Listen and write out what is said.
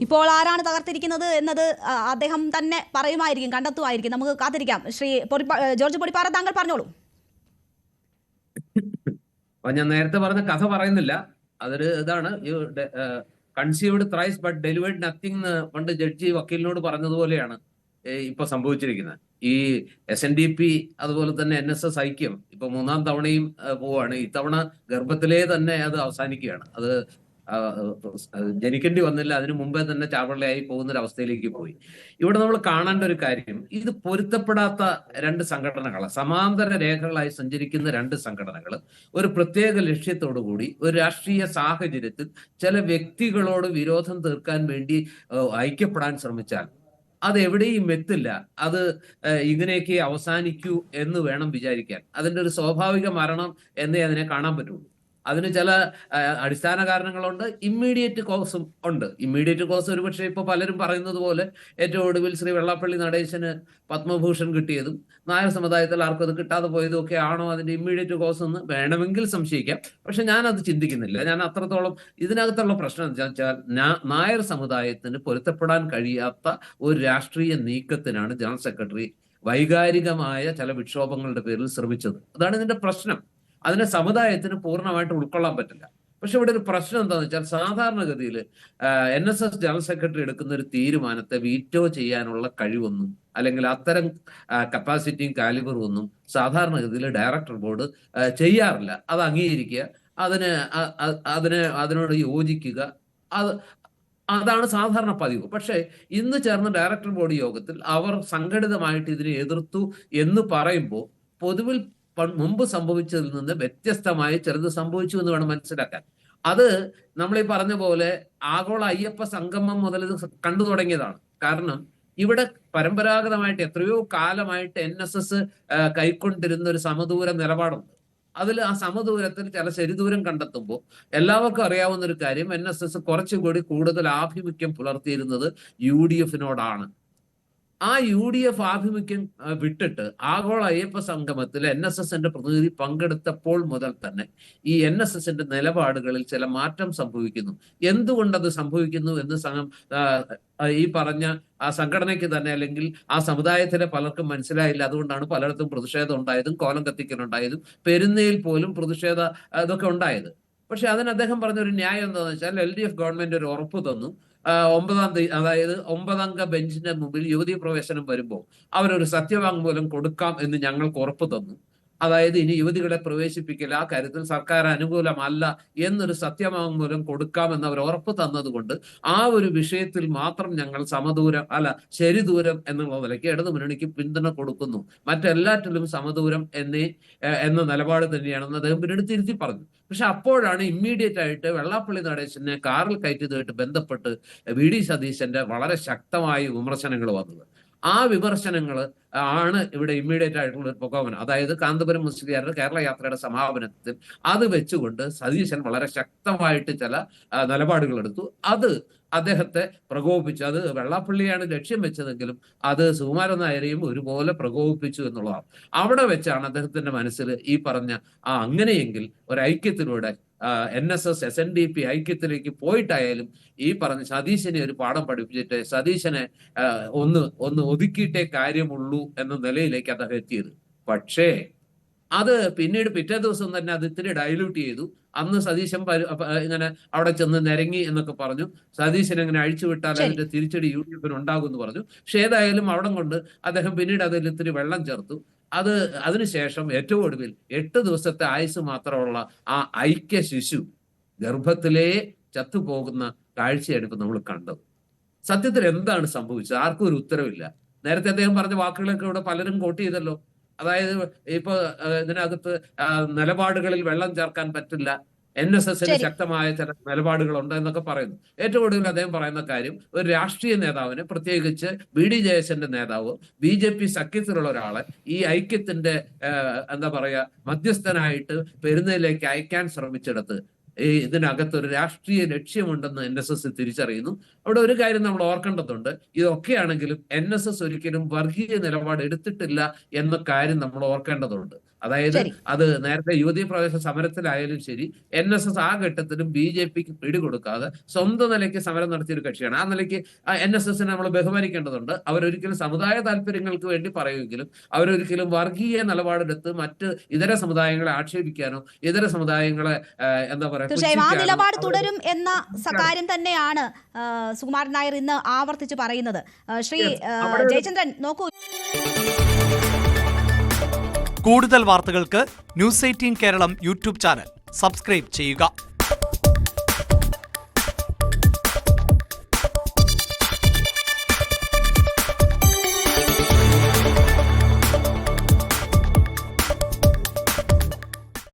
ഇപ്പോൾ ആരാണ് തകർത്തിരിക്കുന്നത് എന്നത് അദ്ദേഹം തന്നെ പറയുമായിരിക്കും, കണ്ടെത്തുമായിരിക്കും. നമുക്ക് കാത്തിരിക്കാം. ശ്രീ ജോർജ് പൊടിപ്പാറ, താങ്കൾ പറഞ്ഞോളൂ. ഞാൻ നേരത്തെ പറഞ്ഞ കഥ പറയുന്നില്ല, അതൊരു ഇതാണ്. Conceived thrice but delivered nothing എന്ന് പണ്ട് ജഡ്ജി വക്കീലിനോട് പറഞ്ഞതുപോലെയാണ് ഇപ്പൊ സംഭവിച്ചിരിക്കുന്നത്. ഈ SNDP അതുപോലെ തന്നെ NSS ഐക്യം ഇപ്പൊ 3-ാം തവണയും പോവാണ്. ഇത്തവണ ഗർഭത്തിലേ തന്നെ അത് അവസാനിക്കുകയാണ്. അത് ജനിക്കേണ്ടി വന്നില്ല, അതിനു മുമ്പേ തന്നെ ചാവള്ളയായി പോകുന്നൊരവസ്ഥയിലേക്ക് പോയി. ഇവിടെ നമ്മൾ കാണേണ്ട ഒരു കാര്യം, ഇത് പൊരുത്തപ്പെടാത്ത രണ്ട് സംഘടനകൾ, സമാന്തര രേഖകളായി സഞ്ചരിക്കുന്ന രണ്ട് സംഘടനകൾ ഒരു പ്രത്യേക ലക്ഷ്യത്തോടു കൂടി ഒരു രാഷ്ട്രീയ സാഹചര്യത്തിൽ ചില വ്യക്തികളോട് വിരോധം തീർക്കാൻ വേണ്ടി ഐക്യപ്പെടാൻ ശ്രമിച്ചാൽ അത് എവിടെയും എത്തില്ല. അത് ഇങ്ങനെയൊക്കെ അവസാനിക്കൂ എന്ന് വേണം വിചാരിക്കാൻ. അതിന്റെ ഒരു സ്വാഭാവിക മരണം എന്നേ അതിനെ കാണാൻ പറ്റുള്ളൂ. അതിന് ചില അടിസ്ഥാന കാരണങ്ങളുണ്ട്, ഇമ്മീഡിയറ്റ് കോസും ഉണ്ട്. ഇമ്മീഡിയറ്റ് കോസ് ഒരുപക്ഷെ ഇപ്പൊ പലരും പറയുന്നത് പോലെ ഏറ്റവും ഒടുവിൽ ശ്രീ വെള്ളാപ്പള്ളി നടേശന് പത്മഭൂഷൺ കിട്ടിയതും നായർ സമുദായത്തിൽ ആർക്കും അത് കിട്ടാതെ പോയതും ഒക്കെ ആണോ അതിന്റെ ഇമ്മീഡിയറ്റ് കോസ് എന്ന് വേണമെങ്കിൽ സംശയിക്കാം. പക്ഷെ ഞാനത് ചിന്തിക്കുന്നില്ല. ഞാൻ അത്രത്തോളം ഇതിനകത്തുള്ള പ്രശ്നം എന്താ വെച്ചാൽ, നായർ സമുദായത്തിന് പൊരുത്തപ്പെടാൻ കഴിയാത്ത ഒരു രാഷ്ട്രീയ നീക്കത്തിനാണ് ജനറൽ സെക്രട്ടറി വൈകാരികമായ ചില വിക്ഷോഭങ്ങളുടെ പേരിൽ ശ്രമിച്ചത്. അതാണ് ഇതിന്റെ പ്രശ്നം. അതിനെ സമുദായത്തിന് പൂർണ്ണമായിട്ട് ഉൾക്കൊള്ളാൻ പറ്റില്ല. പക്ഷെ ഇവിടെ ഒരു പ്രശ്നം എന്താണെന്ന് വെച്ചാൽ, സാധാരണഗതിയിൽ NSS ജനറൽ സെക്രട്ടറി എടുക്കുന്ന ഒരു തീരുമാനത്തെ വീറ്റോ ചെയ്യാനുള്ള കഴിവൊന്നും അല്ലെങ്കിൽ അത്തരം കപ്പാസിറ്റിയും കാലിബറും ഒന്നും സാധാരണഗതിയിൽ ഡയറക്ടർ ബോർഡ് ചെയ്യാറില്ല. അത് അംഗീകരിക്കുക, അതിനോട് യോജിക്കുക, അതാണ് സാധാരണ പതിവ്. പക്ഷേ ഇന്ന് ചേർന്ന ഡയറക്ടർ ബോർഡ് യോഗത്തിൽ അവർ സംഘടിതമായിട്ട് ഇതിനെ എതിർത്തു എന്ന് പറയുമ്പോൾ പൊതുവിൽ മുമ്പ് സംഭവിച്ചതിൽ നിന്ന് വ്യത്യസ്തമായി ചിലത് സംഭവിച്ചു എന്ന് വേണം മനസ്സിലാക്കാൻ. അത് നമ്മൾ ഈ പറഞ്ഞ പോലെ ആഗോള അയ്യപ്പ സംഗമം മുതൽ ഇത് കണ്ടു തുടങ്ങിയതാണ്. കാരണം ഇവിടെ പരമ്പരാഗതമായിട്ട് എത്രയോ കാലമായിട്ട് NSS കൈക്കൊണ്ടിരുന്ന ഒരു സമദൂര നിലപാടുണ്ട്. അതിൽ ആ സമദൂരത്തിൽ ചില ശരിദൂരം കണ്ടെത്തുമ്പോൾ എല്ലാവർക്കും അറിയാവുന്ന ഒരു കാര്യം, NSS കുറച്ചുകൂടി കൂടുതൽ ആഭിമുഖ്യം പുലർത്തിയിരുന്നത് UDF ആ UDF ആഭിമുഖ്യം വിട്ടിട്ട് ആഗോള അയ്യപ്പ സംഗമത്തിൽ NSSന്റെ പ്രതിനിധി പങ്കെടുത്തപ്പോൾ മുതൽ തന്നെ ഈ NSSന്റെ നിലപാടുകളിൽ ചില മാറ്റം സംഭവിക്കുന്നു. എന്തുകൊണ്ടത് സംഭവിക്കുന്നു എന്ന് ഈ പറഞ്ഞ ആ സംഘടനയ്ക്ക് തന്നെ അല്ലെങ്കിൽ ആ സമുദായത്തിലെ പലർക്കും മനസ്സിലായില്ല. അതുകൊണ്ടാണ് പലയിടത്തും പ്രതിഷേധം ഉണ്ടായതും കോലം കത്തിക്കലുണ്ടായതും പെരുന്നയിൽ പോലും പ്രതിഷേധ ഇതൊക്കെ ഉണ്ടായത്. പക്ഷെ അതിന് അദ്ദേഹം പറഞ്ഞൊരു ന്യായം എന്താണെന്ന് വെച്ചാൽ, LDF ഗവൺമെന്റ് ഒരു ഉറപ്പ് തന്നു, 9-ാം തീയതി, അതായത് 9-അംഗ ബെഞ്ചിന്റെ മുമ്പിൽ യുവതീ പ്രവേശനം വരുമ്പോൾ അവരൊരു സത്യവാങ്മൂലം കൊടുക്കാം എന്ന് ഞങ്ങൾക്ക് ഉറപ്പ് തന്നു. അതായത് ഇനി യുവതികളെ പ്രവേശിപ്പിക്കില്ല, ആ കാര്യത്തിൽ സർക്കാർ അനുകൂലമല്ല എന്നൊരു സത്യവാങ്മൂലം കൊടുക്കാമെന്ന് അവർ ഉറപ്പ് തന്നതുകൊണ്ട് ആ ഒരു വിഷയത്തിൽ മാത്രം ഞങ്ങൾ ശരിദൂരം എന്നുള്ള നിലയ്ക്ക് ഇടതുമുന്നണിക്ക് പിന്തുണ കൊടുക്കുന്നു, മറ്റെല്ലാറ്റിലും സമദൂരം എന്ന നിലപാട് തന്നെയാണെന്ന് അദ്ദേഹം പിന്നീട് തിരുത്തി പറഞ്ഞു. പക്ഷെ അപ്പോഴാണ് ഇമ്മീഡിയറ്റ് ആയിട്ട് വെള്ളാപ്പള്ളി നടേശനെ കാറിൽ കയറ്റിയതുമായിട്ട് ബന്ധപ്പെട്ട് VD സതീശന്റെ വളരെ ശക്തമായ വിമർശനങ്ങൾ വന്നത്. ആ വിമർശനങ്ങൾ ആണ് ഇവിടെ ഇമ്മീഡിയറ്റ് ആയിട്ടുള്ള ഒരു പ്രകോപനം. അതായത് കാന്തപുരം മുസ്ലിയാരുടെ കേരള യാത്രയുടെ സമാപനത്തിൽ അത് വെച്ചുകൊണ്ട് സതീശൻ വളരെ ശക്തമായിട്ട് ചില നിലപാടുകൾ എടുത്തു. അത് അദ്ദേഹത്തെ പ്രകോപിപ്പിച്ചു. അത് വെള്ളാപ്പള്ളിയാണ് ലക്ഷ്യം വെച്ചതെങ്കിലും അത് സുകുമാരൻ നായരെയും ഒരുപോലെ പ്രകോപിപ്പിച്ചു എന്നുള്ളതാണ്. അവിടെ വെച്ചാണ് അദ്ദേഹത്തിന്റെ മനസ്സിൽ ഈ പറഞ്ഞ അങ്ങനെയെങ്കിൽ ഒരു ഐക്യത്തിലൂടെ NSS SNDP ഐക്യത്തിലേക്ക് പോയിട്ടായാലും ഈ പറഞ്ഞ സതീശനെ ഒരു പാഠം പഠിപ്പിച്ചിട്ട് സതീശനെ ഒന്ന് ഒതുക്കിയിട്ടേ കാര്യമുള്ളൂ എന്ന നിലയിലേക്ക് അദ്ദേഹം എത്തിയത്. പക്ഷേ അത് പിന്നീട് പിറ്റേ ദിവസം തന്നെ അത് ഇത്തിരി ഡൈല്യൂട്ട് ചെയ്തു. അന്ന് സതീശൻ ഇങ്ങനെ അവിടെ ചെന്ന് നിരങ്ങി എന്നൊക്കെ പറഞ്ഞു. സതീശൻ ഇങ്ങനെ അഴിച്ചുവിട്ടാൽ അതിന്റെ തിരിച്ചടി UDFന് ഉണ്ടാകും എന്ന് പറഞ്ഞു. പക്ഷെ ഏതായാലും അവിടെ കൊണ്ട് അദ്ദേഹം പിന്നീട് അതിൽ ഇത്തിരി വെള്ളം ചേർത്തു. അതിനുശേഷം ഏറ്റവും ഒടുവിൽ 8 ദിവസത്തെ ആയുസ് മാത്രമുള്ള ആ ഐക്യ ശിശു ഗർഭത്തിലേ ചത്തുപോകുന്ന കാഴ്ചയാണ് ഇപ്പൊ നമ്മൾ കണ്ടത്. സത്യത്തിൽ എന്താണ് സംഭവിച്ചത്? ആർക്കും ഒരു ഉത്തരവില്ല. നേരത്തെ അദ്ദേഹം പറഞ്ഞ വാക്കുകളൊക്കെ ഇവിടെ പലരും കോട്ട് ചെയ്തല്ലോ. അതായത് ഇപ്പൊ ഇതിനകത്ത് നിലപാടുകളിൽ വെള്ളം ചേർക്കാൻ പറ്റില്ല, NSSന് ശക്തമായ ചില നിലപാടുകളുണ്ട് എന്നൊക്കെ പറയുന്നു. ഏറ്റവും ഒടുവിൽ അദ്ദേഹം പറയുന്ന കാര്യം, ഒരു രാഷ്ട്രീയ നേതാവിന്, പ്രത്യേകിച്ച് BD ജയശന്റെ നേതാവ് BJP സഖ്യത്തിലുള്ള ഒരാളെ ഈ ഐക്യത്തിന്റെ മധ്യസ്ഥനായിട്ട് പെരുന്നയിലേക്ക് അയക്കാൻ ശ്രമിച്ചെടുത്ത് ഇതിനകത്തൊരു രാഷ്ട്രീയ ലക്ഷ്യമുണ്ടെന്ന് NSS തിരിച്ചറിയുന്നു. അവിടെ ഒരു കാര്യം നമ്മൾ ഓർക്കേണ്ടതുണ്ട്. ഇതൊക്കെയാണെങ്കിലും NSS ഒരിക്കലും വർഗീയ നിലപാട് എടുത്തിട്ടില്ല എന്ന കാര്യം നമ്മൾ ഓർക്കേണ്ടതുണ്ട്. അതായത് ശരി. അത് നേരത്തെ യുവതീ പ്രവേശ സമരത്തിലായാലും ശരി, NSS ആ ഘട്ടത്തിലും BJPക്ക് പിടികൊടുക്കാതെ സ്വന്തം നിലയ്ക്ക് സമരം നടത്തിയ ഒരു കക്ഷിയാണ്. ആ നിലയ്ക്ക് NSSനെ നമ്മൾ ബഹുമാനിക്കേണ്ടതുണ്ട്. അവരൊരിക്കലും സമുദായ താല്പര്യങ്ങൾക്ക് വേണ്ടി പറയുമെങ്കിലും അവരൊരിക്കലും വർഗീയ നിലപാടെടുത്ത് മറ്റ് ഇതര സമുദായങ്ങളെ ആക്ഷേപിക്കാനോ ഇതര സമുദായങ്ങളെ എന്താ പറയാ തീർച്ചയായും ആ നിലപാട് തുടരും എന്ന കാര്യം തന്നെയാണ് സുകുമാരൻ നായർ ഇന്ന് ആവർത്തിച്ച് പറയുന്നത്. ശ്രീ ജയചന്ദ്രൻ നോക്കൂ, കൂടുതൽ വാർത്തകൾക്ക് news 18 Keralam YouTube channel subscribe ചെയ്യുക.